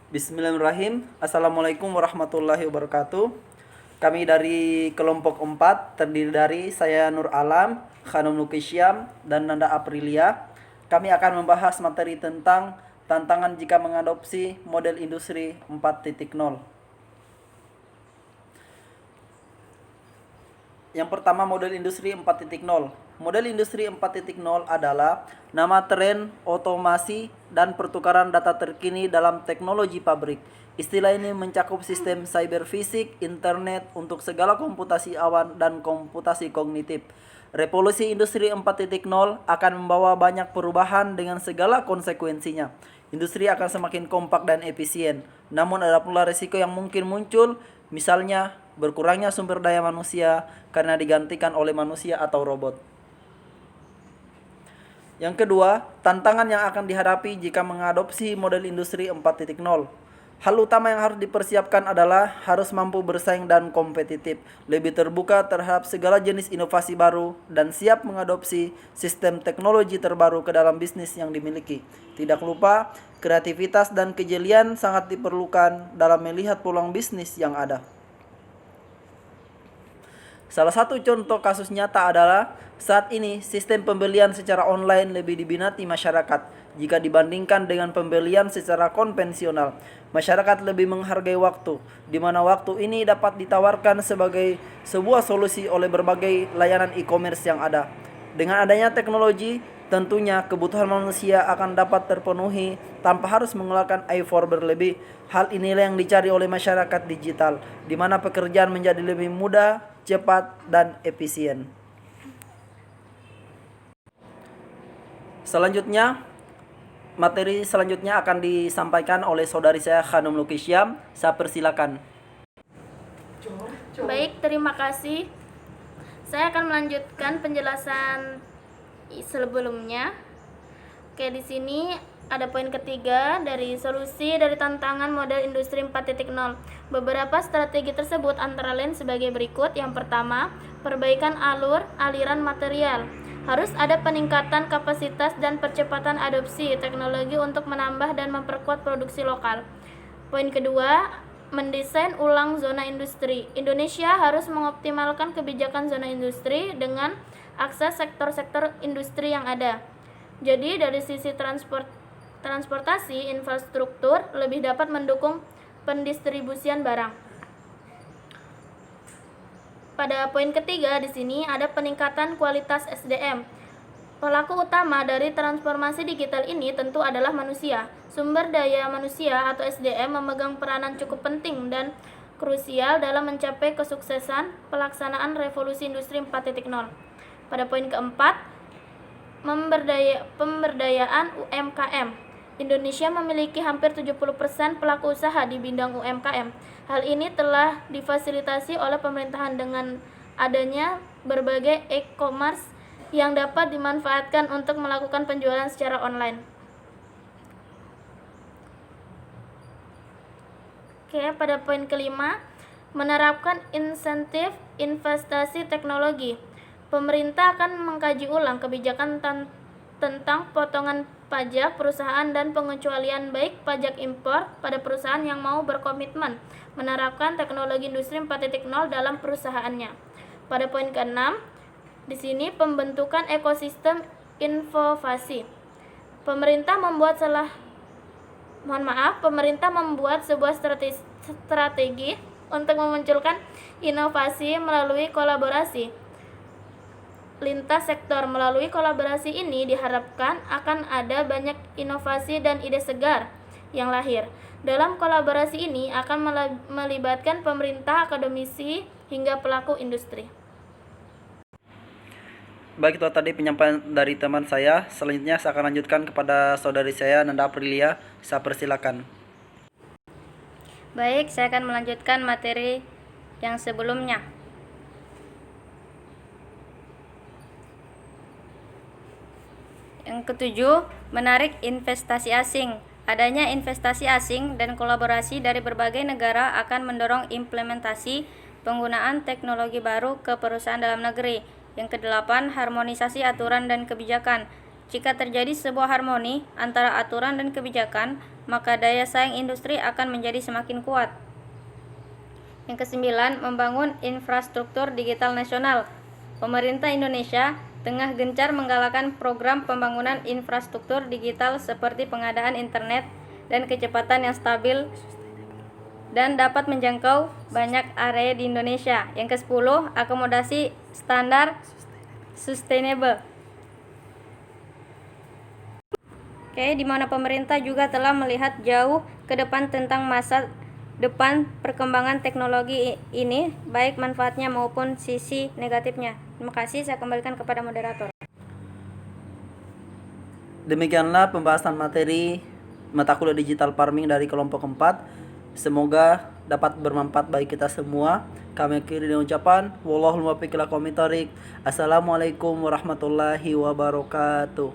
Bismillahirrahmanirrahim. Assalamualaikum warahmatullahi wabarakatuh. Kami dari kelompok 4 terdiri dari saya Nur Alam, Hanum Nukisyam, dan Nanda Aprilia. Kami akan membahas materi tentang tantangan jika mengadopsi model industri 4.0. Yang pertama, model industri 4.0. Model industri 4.0 adalah nama tren otomasi dan pertukaran data terkini dalam teknologi pabrik. Istilah ini mencakup sistem cyber fisik, internet untuk segala komputasi awan dan komputasi kognitif. Revolusi industri 4.0 akan membawa banyak perubahan dengan segala konsekuensinya. Industri akan semakin kompak dan efisien. Namun ada pula risiko yang mungkin muncul, misalnya berkurangnya sumber daya manusia karena digantikan oleh manusia atau robot. Yang kedua, tantangan yang akan dihadapi jika mengadopsi model industri 4.0. Hal utama yang harus dipersiapkan adalah harus mampu bersaing dan kompetitif, lebih terbuka terhadap segala jenis inovasi baru, dan siap mengadopsi sistem teknologi terbaru ke dalam bisnis yang dimiliki. Tidak lupa, kreativitas dan kejelian sangat diperlukan dalam melihat peluang bisnis yang ada. Salah satu contoh kasus nyata adalah saat ini sistem pembelian secara online lebih diminati masyarakat jika dibandingkan dengan pembelian secara konvensional. Masyarakat lebih menghargai waktu, di mana waktu ini dapat ditawarkan sebagai sebuah solusi oleh berbagai layanan e-commerce yang ada. Dengan adanya teknologi, tentunya kebutuhan manusia akan dapat terpenuhi tanpa harus mengeluarkan effort berlebih. Hal inilah yang dicari oleh masyarakat digital, di mana pekerjaan menjadi lebih mudah, cepat, dan efisien. Selanjutnya, materi selanjutnya akan disampaikan oleh saudari saya Hanum Lukisyam. Saya persilakan. Baik, terima kasih. Saya akan melanjutkan penjelasan sebelumnya. Oke, di sini ada poin ketiga dari solusi dari tantangan model industri 4.0. Beberapa strategi tersebut antara lain sebagai berikut. Yang pertama, perbaikan aliran material. Harus ada peningkatan kapasitas dan percepatan adopsi teknologi untuk menambah dan memperkuat produksi lokal. Poin kedua, mendesain ulang zona industri. Indonesia harus mengoptimalkan kebijakan zona industri dengan akses sektor-sektor industri yang ada. Jadi dari sisi transportasi, infrastruktur lebih dapat mendukung pendistribusian barang. Pada poin ketiga di sini ada peningkatan kualitas SDM. Pelaku utama dari transformasi digital ini tentu adalah manusia. Sumber daya manusia atau SDM memegang peranan cukup penting dan krusial dalam mencapai kesuksesan pelaksanaan revolusi industri 4.0. Pada poin keempat, pemberdayaan UMKM. Indonesia memiliki hampir 70% pelaku usaha di bidang UMKM. Hal ini telah difasilitasi oleh pemerintahan dengan adanya berbagai e-commerce yang dapat dimanfaatkan untuk melakukan penjualan secara online. Oke, pada poin kelima, menerapkan insentif investasi teknologi. Pemerintah akan mengkaji ulang kebijakan tentang potongan pajak perusahaan dan pengecualian baik pajak impor pada perusahaan yang mau berkomitmen menerapkan teknologi industri 4.0 dalam perusahaannya. Pada poin ke-6, di sini pembentukan ekosistem inovasi. Pemerintah membuat sebuah strategi untuk memunculkan inovasi melalui kolaborasi lintas sektor. Melalui kolaborasi ini diharapkan akan ada banyak inovasi dan ide segar yang lahir. Dalam kolaborasi ini akan melibatkan pemerintah, akademisi, hingga pelaku industri. Baik, itu tadi penyampaian dari teman saya. Selanjutnya saya akan lanjutkan kepada saudari saya Nanda Aprilia. Saya persilakan. Baik, saya akan melanjutkan materi yang sebelumnya. Yang ketujuh, menarik investasi asing. Adanya investasi asing dan kolaborasi dari berbagai negara akan mendorong implementasi penggunaan teknologi baru ke perusahaan dalam negeri. Yang kedelapan, harmonisasi aturan dan kebijakan. Jika terjadi sebuah harmoni antara aturan dan kebijakan, maka daya saing industri akan menjadi semakin kuat. Yang kesembilan, membangun infrastruktur digital nasional. Pemerintah Indonesia tengah gencar menggalakkan program pembangunan infrastruktur digital seperti pengadaan internet dan kecepatan yang stabil dan dapat menjangkau banyak area di Indonesia. Yang ke-10, akomodasi standar sustainable. Di mana pemerintah juga telah melihat jauh ke depan tentang masa depan perkembangan teknologi ini, baik manfaatnya maupun sisi negatifnya. Terima kasih, saya kembalikan kepada moderator. Demikianlah pembahasan materi mata kuliah digital farming dari kelompok 4. Semoga dapat bermanfaat bagi kita semua. Kami akhiri dengan ucapan wallahul muwaffiq ila aqwamit thoriq. Assalamualaikum warahmatullahi wabarakatuh.